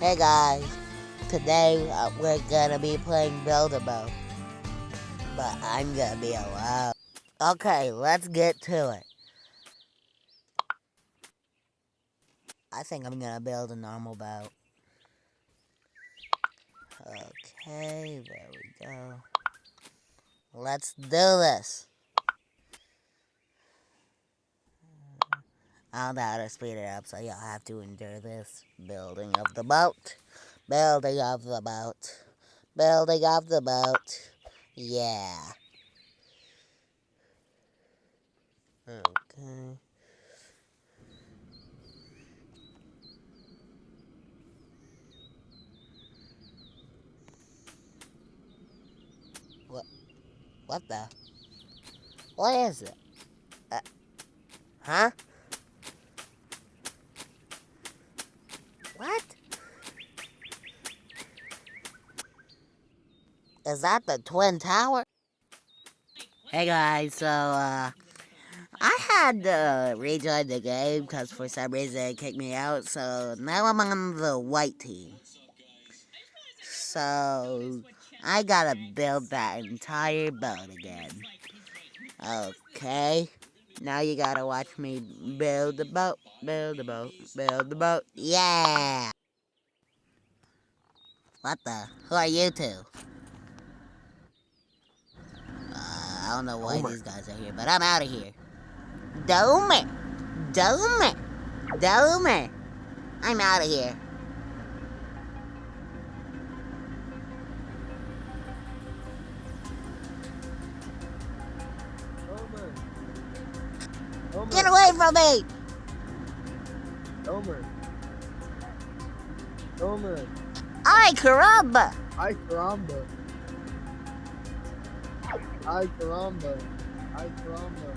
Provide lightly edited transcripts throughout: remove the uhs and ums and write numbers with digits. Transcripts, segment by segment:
Hey guys, today we're gonna be playing Build-A-Boat, but I'm gonna be alone. Okay, let's get to it. I think I'm gonna build a normal boat. Okay, there we go. Let's do this. I don't know how to speed it up, so you'll have to endure this. Building of the boat. Building of the boat. Building of the boat. Yeah. Okay. What the? What is it? Huh? What? Is that the Twin Tower? Hey guys, so, I had to rejoin the game because for some reason it kicked me out, so now I'm on the white team. So, I gotta build that entire boat again. Okay, now you gotta watch me build the boat, build the boat, build the boat. Yeah! What the? Who are you two? I don't know why these guys are here, but I'm out of here. Domer! Domer! Domer! I'm out of here. Get away from me! Homer. Homer. Ay, caramba! Ay, caramba. Ay, caramba. Ay, caramba.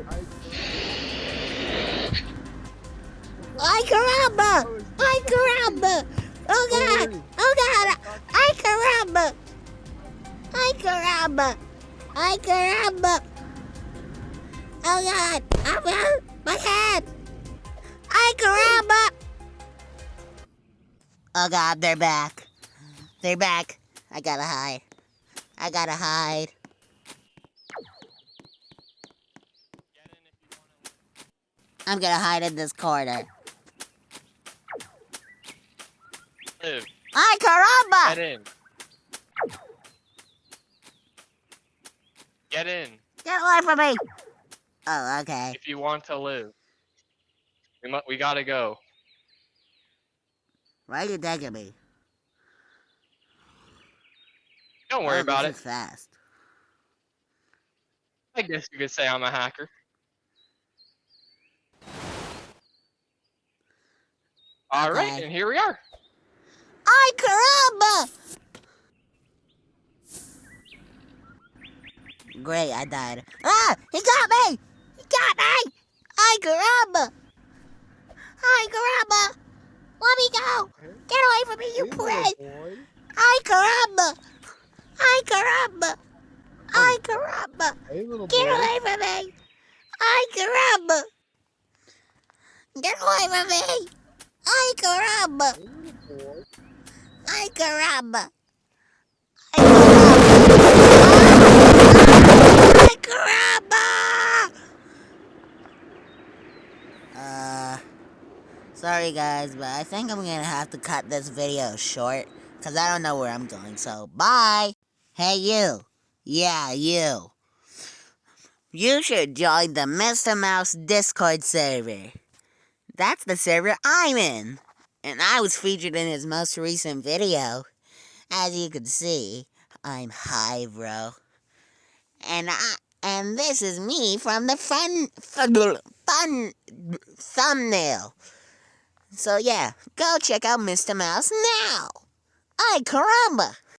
Ay, Ay, caramba! Ay, caramba! Oh, God! Oh, God! Ay, caramba! Ay, caramba! Ay, caramba! Oh, God! Oh, my head! Ay, caramba! Oh, God, they're back. They're back. I gotta hide. I gotta hide. I'm gonna hide in this corner. Live. Ay, caramba! Get in. Get in. Get away from me! Oh, okay. If you want to live. We gotta go. Why are you tagging me? Don't worry about this it. is fast. I guess you could say I'm a hacker. Alright, and here we are. Ay, caramba! Great, I died. Ah! He got me! He got me! Ay, caramba! Ay, caramba! Let me go! Get away from me, you prick! Ay, caramba! Ay, caramba! Ay, caramba! Hey, little boy. Get away from me! Ay, caramba! Get away from me! Ay, caramba! Hey, little boy. Ay, caramba! Ay, caramba! Sorry guys, but I think I'm gonna have to cut this video short, because I don't know where I'm going, so bye! Hey you! Yeah, you! You should join the Mr. Mouse Discord server. That's the server I'm in! And I was featured in his most recent video. As you can see, I'm high, bro. And this is me from the fun thumbnail. So yeah, go check out Mr. Mouse now. Ay, caramba!